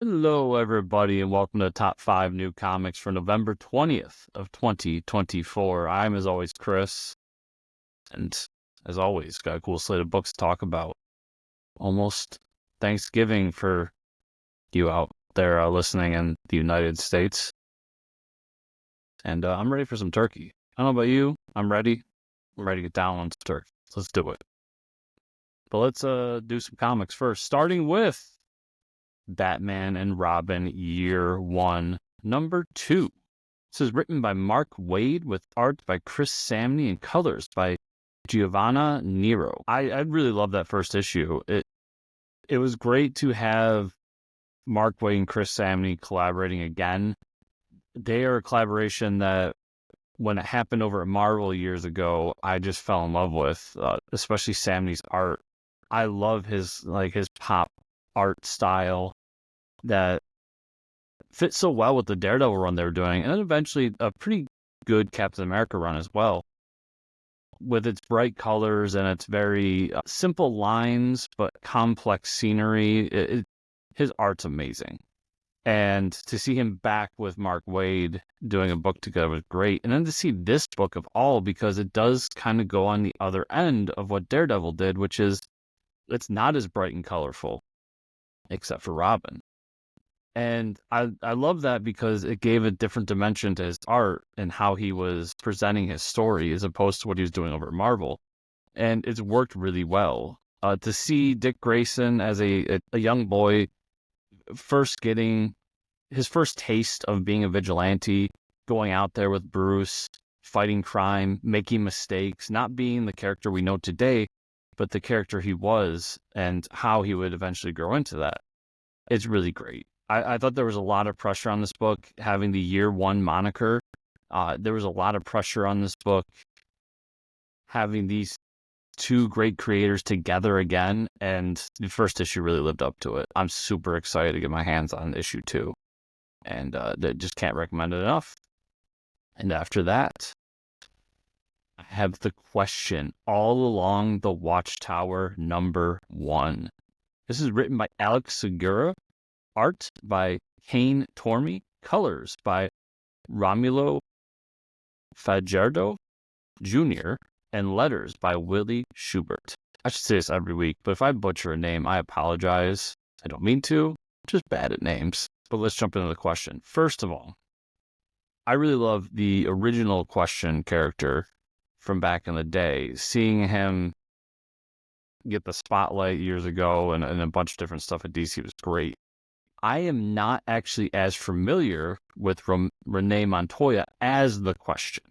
Hello, everybody, and welcome to Top 5 New Comics for November 20th of 2024. I'm, as always, Chris, and as always, got a cool slate of books to talk about. Almost Thanksgiving for you out there listening in the United States. And I'm ready for some turkey. I don't know about you. I'm ready. I'm ready to get down on some turkey. Let's do it. But let's do some comics first, starting with Batman and Robin Year 1, Number 2. This is written by Mark Waid with art by Chris Samnee and colors by Giovanna Niro. I really love that first issue. It was great to have Mark Waid and Chris Samnee collaborating again. They are a collaboration that, when it happened over at Marvel years ago, I just fell in love with, especially Samnee's art. I love his pop art style that fits so well with the Daredevil run they were doing, and then eventually a pretty good Captain America run as well, with its bright colors and its very simple lines but complex scenery. His art's amazing, and to see him back with Mark Waid doing a book together was great. And then to see this book of all, because it does kind of go on the other end of what Daredevil did, which is it's not as bright and colorful, except for Robin. And I love that because it gave a different dimension to his art and how he was presenting his story as opposed to what he was doing over at Marvel. And it's worked really well. To see Dick Grayson as a young boy first getting his first taste of being a vigilante, going out there with Bruce, fighting crime, making mistakes, not being the character we know today, but the character he was and how he would eventually grow into that. It's really great. I thought there was a lot of pressure on this book having the Year 1 moniker. There was a lot of pressure on this book having these two great creators together again, and the first issue really lived up to it. I'm super excited to get my hands on issue 2, and just can't recommend it enough. And after that, I have The Question, All Along the Watchtower, number 1. This is written by Alex Segura, art by Artist-Cian Tormey, colors by Romulo Fajardo Jr, and letters by Letterer-Willie Schubert. I should say this every week, but if I butcher a name, I apologize. I don't mean to. I'm just bad at names. But let's jump into the Question. First of all, I really love the original Question character from back in the day. Seeing him get the spotlight years ago and a bunch of different stuff at DC was great. I am not actually as familiar with Renee Montoya as the Question.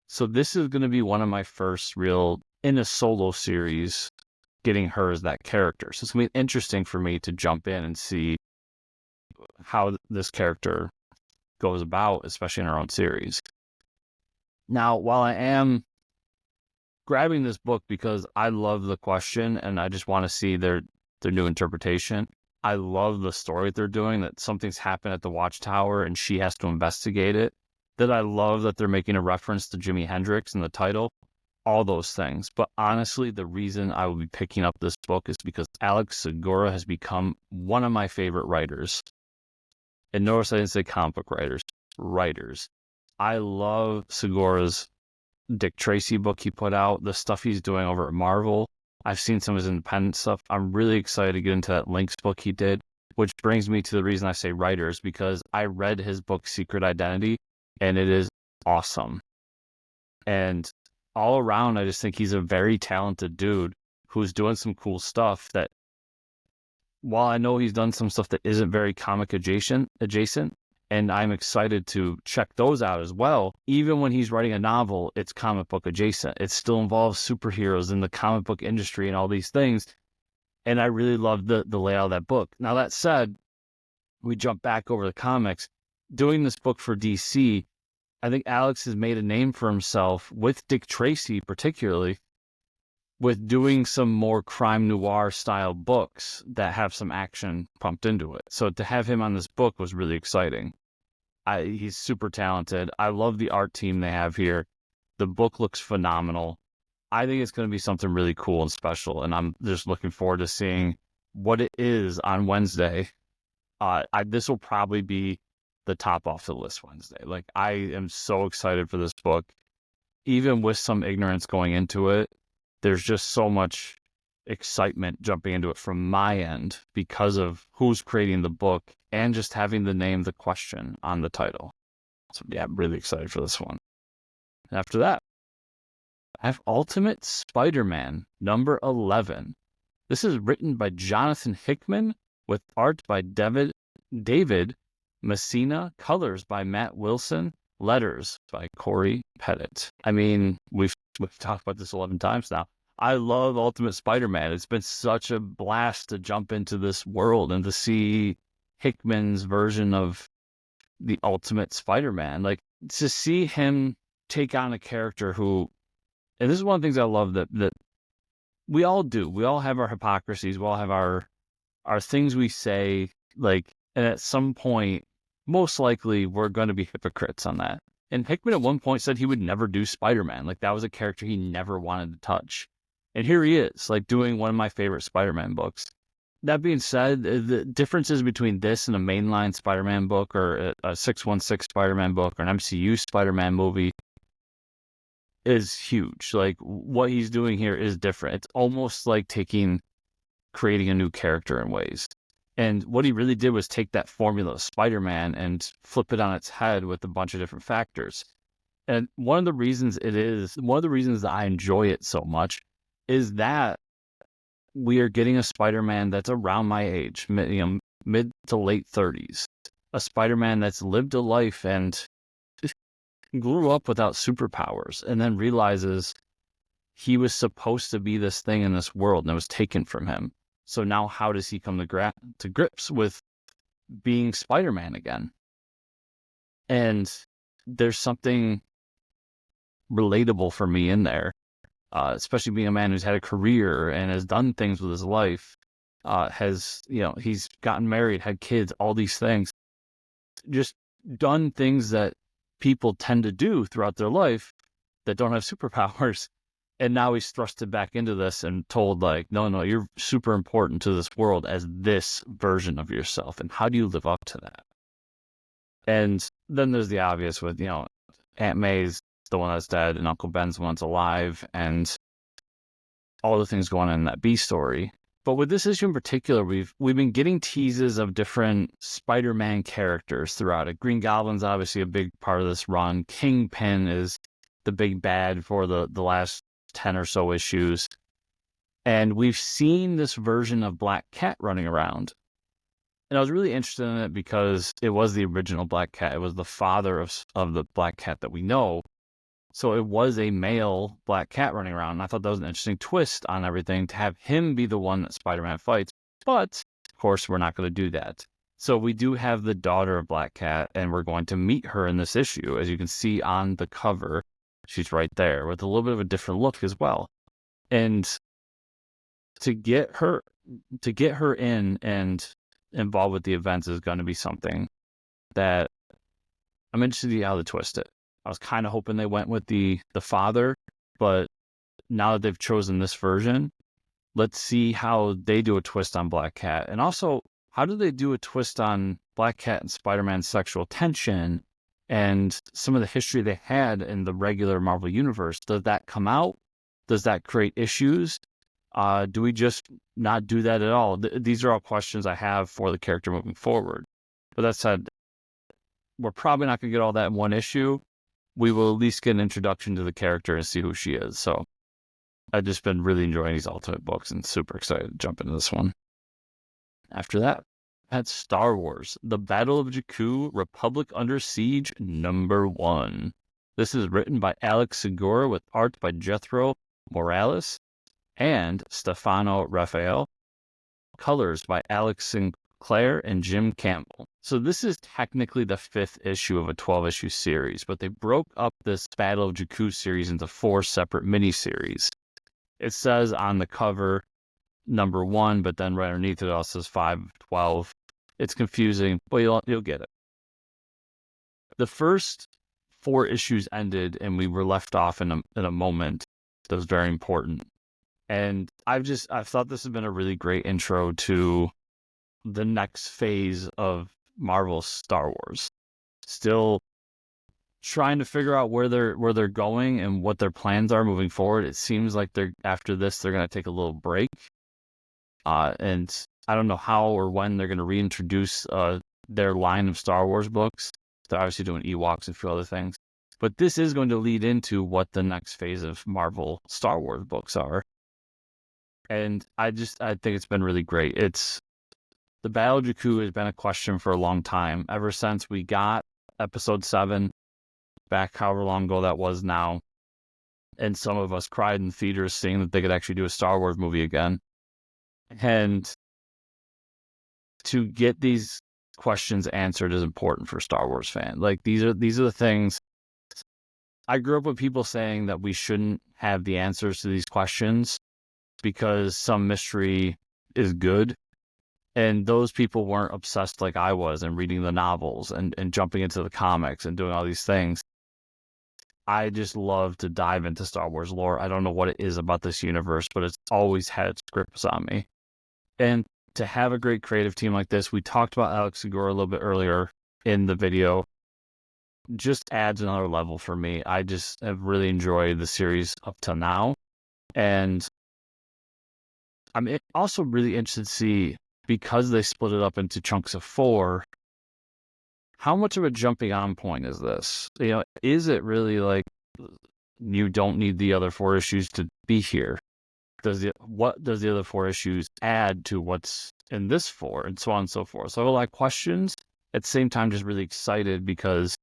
So this is going to be one of my first real, in a solo series, getting her as that character. So it's going to be interesting for me to jump in and see how this character goes about, especially in her own series. Now, while I am grabbing this book because I love the Question and I just want to see their new interpretation, I love the story they're doing, that something's happened at the Watchtower and she has to investigate it. That I love that they're making a reference to Jimi Hendrix in the title. All those things. But honestly, the reason I will be picking up this book is because Alex Segura has become one of my favorite writers. And notice I didn't say comic book writers. I love Segura's Dick Tracy book he put out, the stuff he's doing over at Marvel. I've seen some of his independent stuff. I'm really excited to get into that Lynx book he did, which brings me to the reason I say writers, because I read his book Secret Identity, and it is awesome. And all around, I just think he's a very talented dude who's doing some cool stuff that, while I know he's done some stuff that isn't very comic adjacent, and I'm excited to check those out as well. Even when he's writing a novel, it's comic book adjacent. It still involves superheroes in the comic book industry and all these things. And I really love the layout of that book. Now, that said, we jump back over the comics. Doing this book for DC, I think Alex has made a name for himself with Dick Tracy, particularly, with doing some more crime noir style books that have some action pumped into it. So to have him on this book was really exciting. He's super talented. I love the art team they have here. The book looks phenomenal. I think it's going to be something really cool and special, and I'm just looking forward to seeing what it is on Wednesday This will probably be the top off the list Wednesday. Like, I am so excited for this book. Even with some ignorance going into it, there's just so much excitement jumping into it from my end because of who's creating the book and just having the name The Question on the title. So yeah, I'm really excited for this one. And after that, I have Ultimate Spider-Man number 11. This is written by Jonathan Hickman with art by David Messina, colors by Matt Wilson, letters by Corey Pettit. I mean, we've talked about this 11 times now. I love Ultimate Spider-Man. It's been such a blast to jump into this world and to see Hickman's version of the Ultimate Spider-Man. Like, to see him take on a character who, and this is one of the things I love that we all do. We all have our hypocrisies. We all have our things we say, like, and at some point, most likely, we're going to be hypocrites on that. And Hickman at one point said he would never do Spider-Man. Like, that was a character he never wanted to touch. And here he is, like, doing one of my favorite Spider-Man books. That being said, the differences between this and a mainline Spider-Man book or a 616 Spider-Man book or an MCU Spider-Man movie is huge. Like, what he's doing here is different. It's almost like creating a new character in ways. And what he really did was take that formula of Spider-Man and flip it on its head with a bunch of different factors. And one of the reasons that I enjoy it so much is that we are getting a Spider-Man that's around my age, mid to late 30s. A Spider-Man that's lived a life and grew up without superpowers and then realizes he was supposed to be this thing in this world and it was taken from him. So now how does he come to grips with being Spider-Man again? And there's something relatable for me in there, especially being a man who's had a career and has done things with his life, he's gotten married, had kids, all these things, just done things that people tend to do throughout their life that don't have superpowers. And now he's thrusted back into this and told, like, no, you're super important to this world as this version of yourself. And how do you live up to that? And then there's the obvious with, Aunt May's the one that's dead and Uncle Ben's the one that's alive and all the things going on in that B story. But with this issue in particular, we've been getting teases of different Spider-Man characters throughout it. Green Goblin's obviously a big part of this run. Kingpin is the big bad for the last 10 or so issues. And we've seen this version of Black Cat running around. And I was really interested in it because it was the original Black Cat. It was the father of the Black Cat that we know. So it was a male Black Cat running around. And I thought that was an interesting twist on everything to have him be the one that Spider-Man fights. But, of course, we're not going to do that. So we do have the daughter of Black Cat, and we're going to meet her in this issue. As you can see on the cover, she's right there with a little bit of a different look as well. And to get her in and involved with the events is going to be something that I'm interested to see how they twist it. I was kind of hoping they went with the father, but now that they've chosen this version, let's see how they do a twist on Black Cat. And also, how do they do a twist on Black Cat and Spider-Man's sexual tension and some of the history they had in the regular Marvel Universe? Does that come out? Does that create issues? Do we just not do that at all? These are all questions I have for the character moving forward. But that said, we're probably not going to get all that in one issue. We will at least get an introduction to the character and see who she is. So I've just been really enjoying these Ultimate books and super excited to jump into this one. After that, I had Star Wars, The Battle of Jakku, Republic Under Siege, #1. This is written by Alex Segura with art by Jethro Morales and Stefano Raphael. Colors by Alex Sinclair and Jim Campbell. So this is technically the 5th issue of a 12-issue series, but they broke up this Battle of Jakku series into 4 separate miniseries. It says on the cover #1, but then right underneath it also says 5/12. It's confusing, but you'll get it. The first 4 issues ended, and we were left off in a moment that was very important. And I've thought this has been a really great intro to the next phase of Marvel's Star Wars. Still trying to figure out where they're going and what their plans are moving forward. It seems like after this they're going to take a little break. And I don't know how or when they're going to reintroduce their line of Star Wars books. They're obviously doing Ewoks and a few other things. But this is going to lead into what the next phase of Marvel Star Wars books are. And I think it's been really great. The Battle of Jakku has been a question for a long time, ever since we got episode 7, back however long ago that was now. And some of us cried in theaters seeing that they could actually do a Star Wars movie again. And to get these questions answered is important for Star Wars fans. Like, these are the things. I grew up with people saying that we shouldn't have the answers to these questions because some mystery is good. And those people weren't obsessed like I was and reading the novels and jumping into the comics and doing all these things. I just love to dive into Star Wars lore. I don't know what it is about this universe, but it's always had its grips on me. And to have a great creative team like this, we talked about Alex Segura a little bit earlier in the video, just adds another level for me. I just have really enjoyed the series up till now. And I'm also really interested to see, because they split it up into chunks of 4, how much of a jumping on point is this? Is it really like you don't need the other 4 issues to be here? What does the other 4 issues add to what's in this 4, and so on and so forth? So I have a lot of questions. At the same time, just really excited because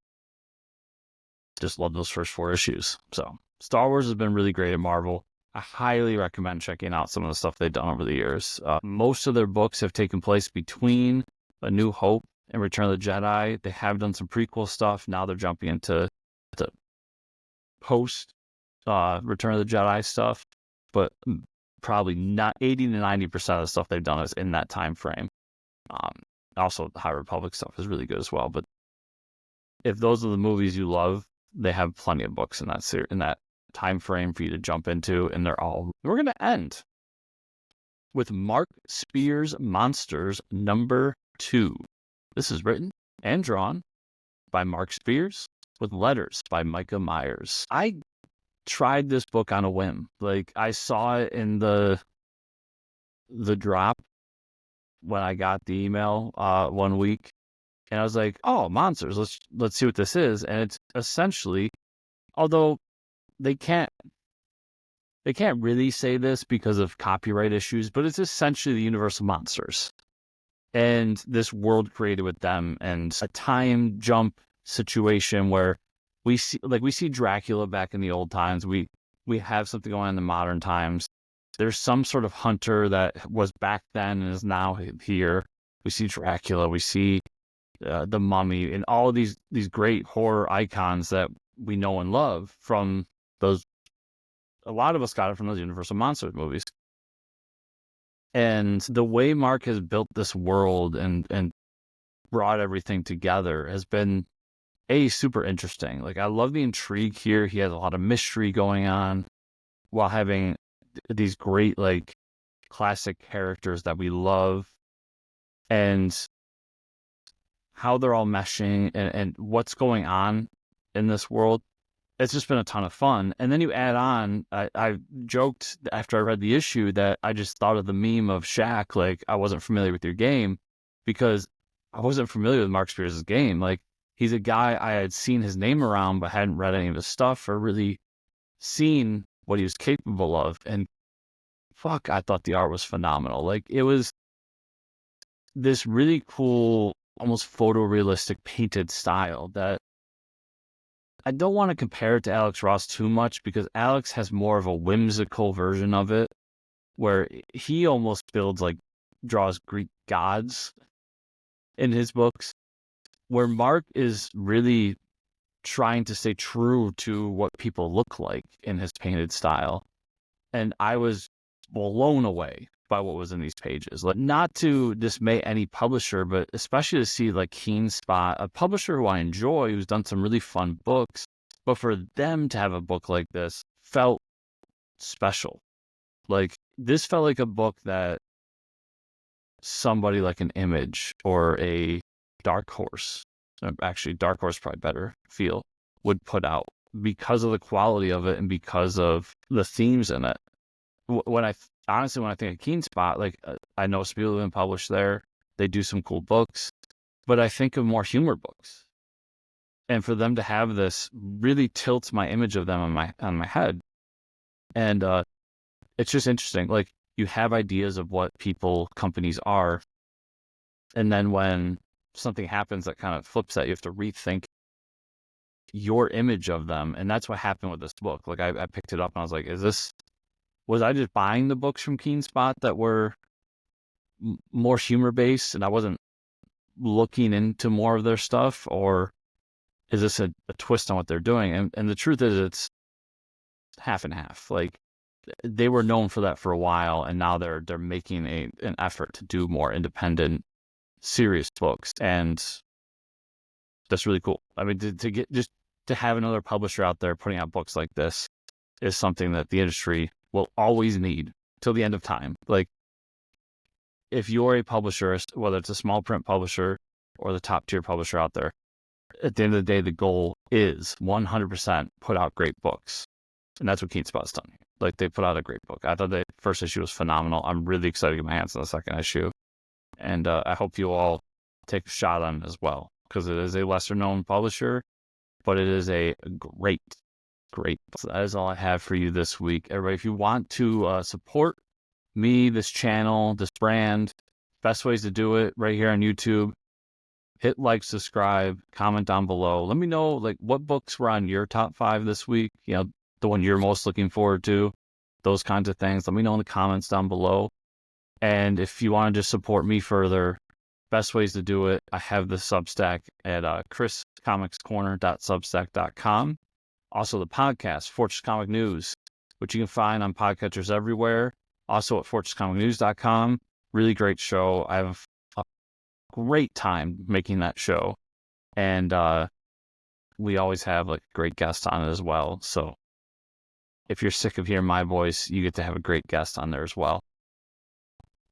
just love those first 4 issues. So Star Wars has been really great at Marvel. I highly recommend checking out some of the stuff they've done over the years. Most of their books have taken place between A New Hope and Return of the Jedi. They have done some prequel stuff. Now they're jumping into the post Return of the Jedi stuff. But probably not 80 to 90% of the stuff they've done is in that time frame. Also, the High Republic stuff is really good as well. But if those are the movies you love, they have plenty of books in that time frame for you to jump into, and we're going to end with Mark Spears' Monsters #2. This is written and drawn by Mark Spears with letters by Micah Myers. I tried this book on a whim. Like, I saw it in the drop when I got the email one week, and I was like, oh, monsters, let's see what this is. And it's essentially, although they can't really say this because of copyright issues, but it's essentially the Universal Monsters and this world created with them, and a time jump situation where we see Dracula back in the old times. We have something going on in the modern times. There's some sort of hunter that was back then and is now here. We see Dracula. We see the Mummy, and all of these great horror icons that we know and love from those. A lot of us got it from those Universal Monsters movies. And the way Mark has built this world and brought everything together has been super interesting. Like, I love the intrigue here. He has a lot of mystery going on while having these great, like, classic characters that we love, and how they're all meshing and what's going on in this world. It's just been a ton of fun. And then you add on, I joked after I read the issue that I just thought of the meme of Shaq, like, I wasn't familiar with your game, because I wasn't familiar with Mark Spears' game. Like, he's a guy I had seen his name around, but hadn't read any of his stuff or really seen what he was capable of. And fuck, I thought the art was phenomenal. Like, it was this really cool, almost photorealistic painted style that I don't want to compare it to Alex Ross too much, because Alex has more of a whimsical version of it, where he almost draws Greek gods in his books, where Mark is really trying to stay true to what people look like in his painted style. And I was blown away by what was in these pages. Like, not to dismay any publisher, but especially to see, like, Keen Spot, a publisher who I enjoy, who's done some really fun books, but for them to have a book like this felt special. Like, this felt like a book that somebody like an Image or a Dark Horse, actually Dark Horse probably better feel, would put out, because of the quality of it and because of the themes in it. When I think of Keen Spot, like I know some people have been published there, they do some cool books, but I think of more humor books. And for them to have this really tilts my image of them on my head. And it's just interesting. Like, you have ideas of what companies are, and then when something happens that kind of flips that, you have to rethink your image of them. And that's what happened with this book. Like, I picked it up and I was like, was I just buying the books from Keen Spot that were more humor based and I wasn't looking into more of their stuff, or is this a twist on what they're doing? And the truth is, it's half and half. Like, they were known for that for a while, and now they're making an effort to do more independent, serious books, and that's really cool. I mean, to have another publisher out there putting out books like this is something that the industry will always need till the end of time. Like, if you're a publisher, whether it's a small print publisher or the top tier publisher out there, at the end of the day, the goal is 100% put out great books. And that's what Keen Spot's done. Like, they put out a great book. I thought the first issue was phenomenal. I'm really excited to get my hands on the second issue. And I hope you all take a shot on it as well, because it is a lesser known publisher, but it is a great book. So that is all I have for you this week. Everybody, if you want to support me, this channel, this brand, best ways to do it right here on YouTube. Hit like, subscribe, comment down below. Let me know, like, what books were on your top 5 this week. You know, the one you're most looking forward to, those kinds of things. Let me know in the comments down below. And if you want to just support me further, best ways to do it, I have the Substack at chriscomicscorner.substack.com. Also the podcast, Fortress Comic News, which you can find on podcatchers everywhere. Also at fortresscomicnews.com. Really great show. I have a great time making that show. And we always have like great guests on it as well. So if you're sick of hearing my voice, you get to have a great guest on there as well.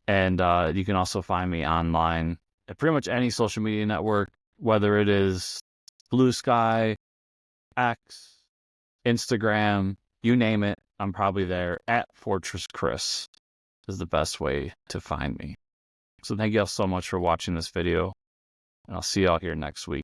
And you can also find me online at pretty much any social media network, whether it is Blue Sky, X, Instagram, you name it, I'm probably there. At Fortress Chris is the best way to find me. So thank you all so much for watching this video, and I'll see you all here next week.